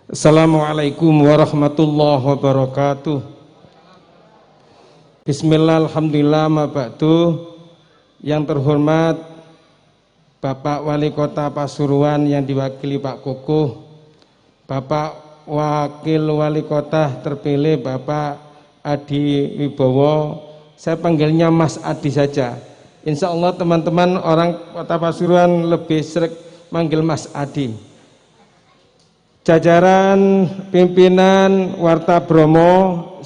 Assalamualaikum warahmatullahi wabarakatuh. Bismillah, alhamdulillah, ma ba'du. Yang terhormat Bapak Wali Kota Pasuruan yang diwakili Pak Kukuh, Bapak Wakil Wali Kota terpilih Bapak Adi Wibowo, saya panggilnya Mas Adi saja. Insya Allah teman-teman orang Kota Pasuruan lebih sering manggil Mas Adi. Jajaran pimpinan Warta Bromo,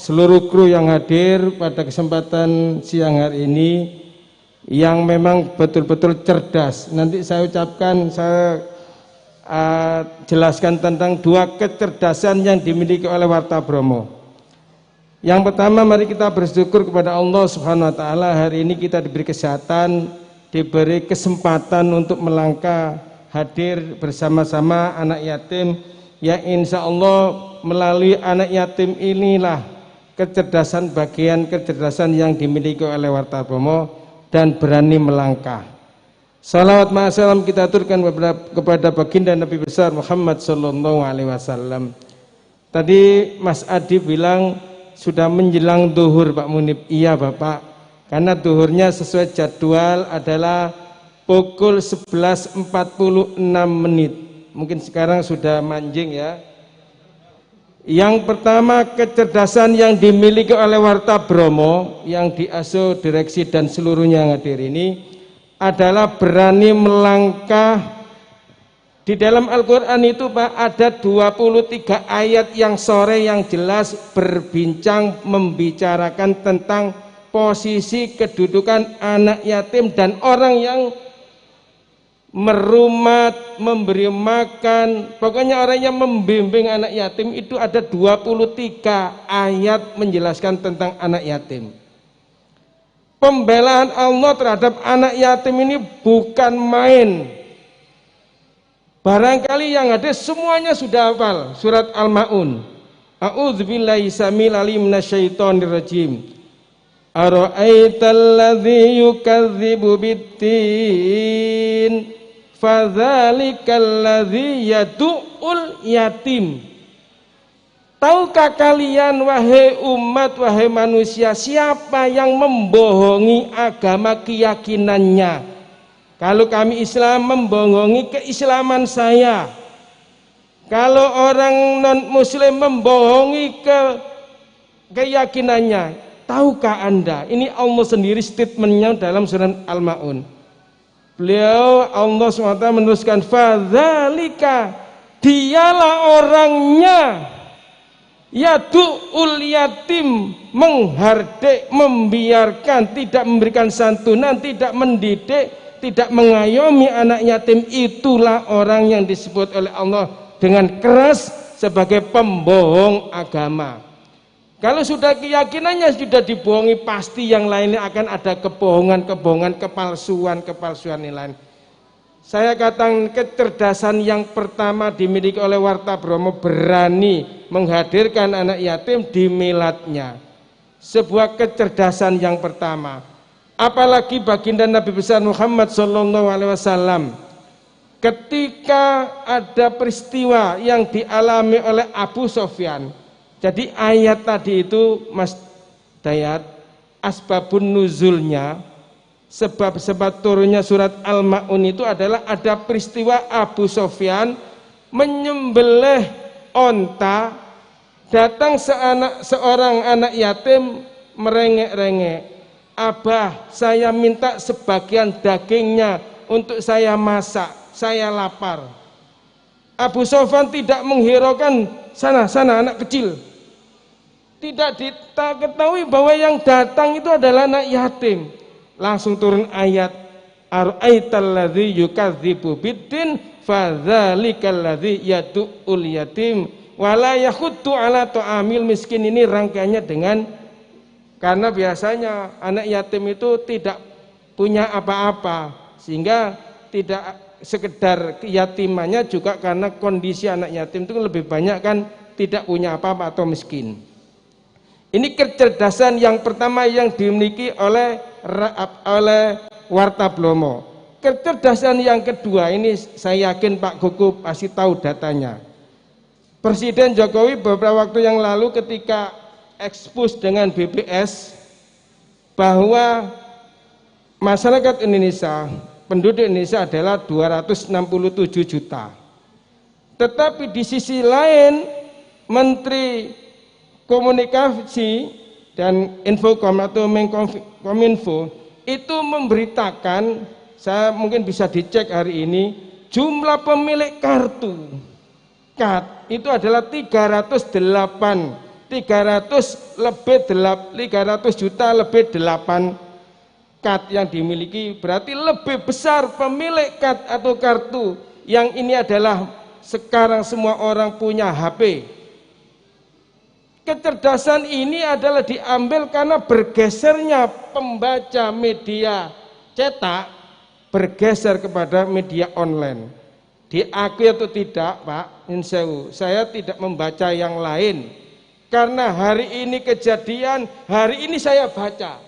seluruh kru yang hadir pada kesempatan siang hari ini, yang memang betul-betul cerdas. Nanti saya ucapkan, saya jelaskan tentang dua kecerdasan yang dimiliki oleh Warta Bromo. Yang pertama, mari kita bersyukur kepada Allah Subhanahu wa Ta'ala. Hari ini kita diberi kesehatan, diberi kesempatan untuk melangkah hadir bersama-sama anak yatim, yang insya Allah melalui anak yatim inilah kecerdasan, bagian kecerdasan yang dimiliki oleh Warta Bromo dan berani melangkah. Salawat ma'asalam kita aturkan kepada baginda Nabi besar Muhammad Sallallahu Alaihi Wasallam. Tadi Mas Adi bilang sudah menjelang duhur Pak Munib. Iya Bapak, karena duhurnya sesuai jadwal adalah pukul 11.46 menit. Mungkin sekarang sudah manjing ya. Yang pertama, kecerdasan yang dimiliki oleh Warta Bromo yang diasuh direksi dan seluruhnya yang hadir ini adalah berani melangkah. Di dalam Al-Quran itu Pak, ada 23 ayat yang sore yang jelas berbincang, membicarakan tentang posisi kedudukan anak yatim dan orang yang merumat, memberi makan, pokoknya orang yang membimbing anak yatim. Itu ada 23 ayat menjelaskan tentang anak yatim. Pembelaan Allah terhadap anak yatim ini bukan main. Barangkali yang ada semuanya sudah hafal surat Al-Ma'un. A'udzubillahi samil alim minasyaitonir rajim. Ara'aital ladzi yukadzibu biddin fadzalikal ladzi yadu'ul yatim. Tahukah kalian wahai umat, wahai manusia, siapa yang membohongi agama keyakinannya? Kalau kami Islam, membohongi keislaman saya. Kalau orang non muslim membohongi keyakinannya. Tahukah Anda? Ini Allah sendiri statementnya dalam surat Al-Ma'un. Beliau Allah SWT menuliskan fadzalika, dialah orangnya yadu'ul yatim, menghardik, membiarkan, tidak memberikan santunan, tidak mendidik, tidak mengayomi anak yatim. Itulah orang yang disebut oleh Allah dengan keras sebagai pembohong agama. Kalau sudah keyakinannya sudah dibohongi, pasti yang lainnya akan ada kebohongan-kebohongan, kepalsuan yang lain. Saya katakan kecerdasan yang pertama dimiliki oleh Warta Bromo, berani menghadirkan anak yatim di miladnya. Sebuah kecerdasan yang pertama. Apalagi baginda Nabi besar Muhammad Sallallahu Alaihi Wasallam, ketika ada peristiwa yang dialami oleh Abu Sofyan. Jadi ayat tadi itu Mas Dayat, asbabun nuzulnya, sebab-sebab turunnya surat Al-Ma'un itu adalah ada peristiwa Abu Sofyan menyembelih onta, datang seorang anak yatim merengek-rengek, Abah, saya minta sebagian dagingnya untuk saya masak, saya lapar. Abu Sofyan tidak menghiraukan, sana anak kecil. Tidak diketahui bahwa yang datang itu adalah anak yatim. Langsung turun ayat, ara'aital ladzi yukadzibu biddin fadzalikal ladzi yadu'ul yatim wala yakhuddu ala ta'amil miskin. Ini rangkaiannya dengan, karena biasanya anak yatim itu tidak punya apa-apa, sehingga tidak sekedar keyatimannya, juga karena kondisi anak yatim itu lebih banyak kan tidak punya apa-apa atau miskin. Ini kecerdasan yang pertama yang dimiliki oleh Warta Bromo. Kecerdasan yang kedua ini saya yakin Pak Kukuh pasti tahu datanya. Presiden Jokowi beberapa waktu yang lalu ketika ekspos dengan BPS bahwa masyarakat Indonesia, penduduk Indonesia adalah 267 juta. Tetapi di sisi lain Menteri Komunikasi dan Infokom atau Menkominfo itu memberitakan, saya mungkin bisa dicek hari ini, jumlah pemilik kartu KAT itu adalah 300 juta lebih 8 KAT yang dimiliki, berarti lebih besar pemilik KAT atau kartu yang ini adalah sekarang semua orang punya HP. Kecerdasan ini adalah diambil karena bergesernya pembaca media cetak bergeser kepada media online. Diakui atau tidak Pak Insewu, saya tidak membaca yang lain karena hari ini kejadian, hari ini saya baca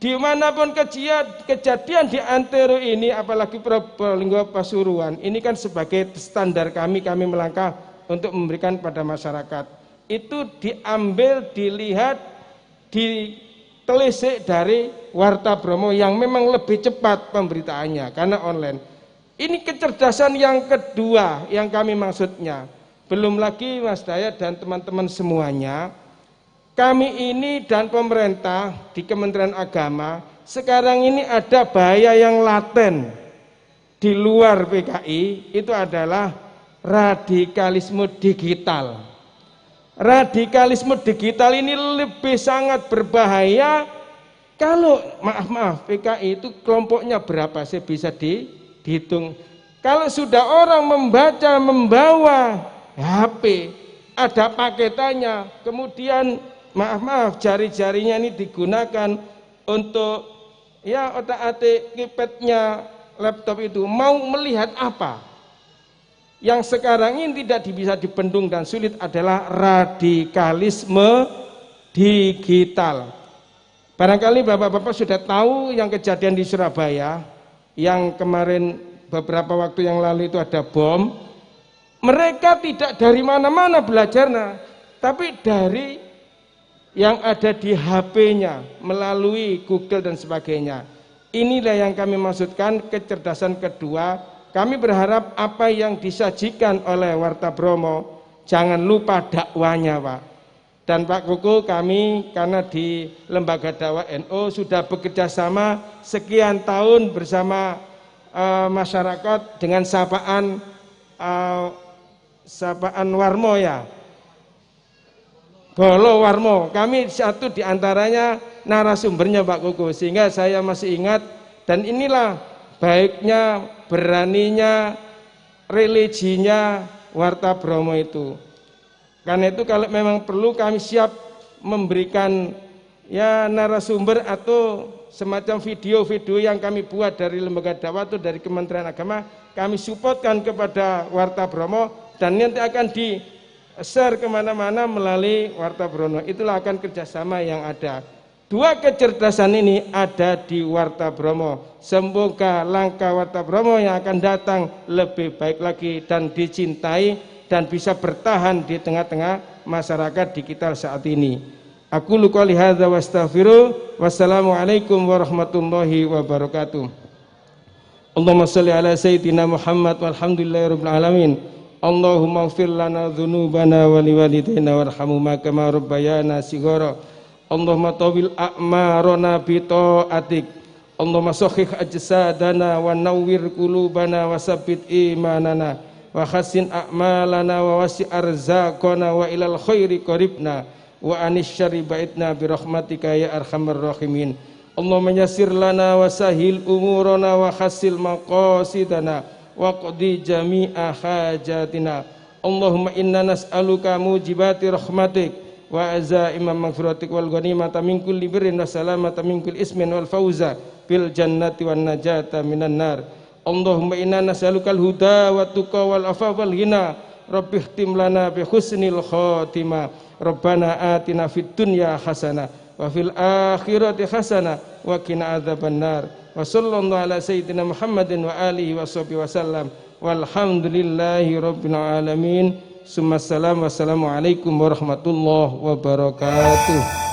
dimanapun kejadian di Antero ini, apalagi Probolinggo Pasuruan ini kan sebagai standar kami melangkah untuk memberikan pada masyarakat, itu diambil, dilihat, ditelisik dari Warta Bromo yang memang lebih cepat pemberitaannya karena online. Ini kecerdasan yang kedua yang kami maksudnya. Belum lagi Mas Dayat dan teman-teman semuanya, kami ini dan pemerintah di Kementerian Agama sekarang ini ada bahaya yang laten di luar PKI, itu adalah radikalisme digital. Radikalisme digital ini lebih sangat berbahaya. Kalau maaf PKI itu kelompoknya berapa sih bisa dihitung. Kalau sudah orang membawa HP, ada paketannya, kemudian maaf jari-jarinya ini digunakan untuk ya otak-atik keypadnya laptop itu, mau melihat apa? Yang sekarang ini tidak bisa dibendung dan sulit adalah radikalisme digital. Barangkali Bapak-Bapak sudah tahu yang kejadian di Surabaya, yang kemarin beberapa waktu yang lalu itu ada bom. Mereka tidak dari mana-mana belajarnya, tapi dari yang ada di HP-nya melalui Google dan sebagainya. Inilah yang kami maksudkan kecerdasan kedua. Kami berharap apa yang disajikan oleh Warta Bromo jangan lupa dakwanya Pak. Dan Pak Koko, kami karena di Lembaga Dakwah NU sudah bekerja sama sekian tahun bersama masyarakat dengan sapaan Warmo ya, Bolo Warmo. Kami satu diantaranya narasumbernya Pak Koko, sehingga saya masih ingat. Dan inilah baiknya, beraninya, religinya Warta Bromo itu. Karena itu kalau memang perlu kami siap memberikan ya narasumber atau semacam video-video yang kami buat dari lembaga dakwah atau dari Kementerian Agama, kami supportkan kepada Warta Bromo dan nanti akan di-share kemana-mana melalui Warta Bromo. Itulah akan kerjasama yang ada. Dua kecerdasan ini ada di Warta Bromo. Semoga langkah Warta Bromo yang akan datang lebih baik lagi dan dicintai dan bisa bertahan di tengah-tengah masyarakat digital saat ini. Aku qouli hadza wa astaghfiru. Wassalamualaikum warahmatullahi wabarakatuh. Allahumma shalli ala sayyidina Muhammad walhamdulillahirabbil alamin. Allahumma ighfir lana dzunubana wa liwalidayna warhamhuma kama rabbayana shighara. Allahumma tawil a'marana bi ta'atik. Allahumma sahhih ajsadana wa nawwir qulubana wa sabbit imanana wa khassin a'malana wa wasi' arzaqana wa ilal khairi qaribna wa anis syarri ba'idna bi rahmatika ya arhamar rahimin. Allahumma yassir lana wa sahil umurana wa khassil maqasidana wa qdi jami'a hajatina. Allahumma inna nas'aluka mujibati rahmatik wa azaima maghfiratik wal ghanimata min kulli birrin wa salamata min kulli ismin wal fawza bil jannati wan najata minan nar. Allahumma inna nas'alukal huda wa tuqa wal afa wal ghina. Rabbi ihtim lana bi husnil khatimah. Rabbana atina fid dunya hasanah wa fil akhirati hasanah wa qina adzabannar. Wa sallallahu ala sayyidina Muhammadin wa alihi wa sahbihi wasallam. Walhamdulillahi rabbil alamin. Wassalamualaikum warahmatullahi wabarakatuh.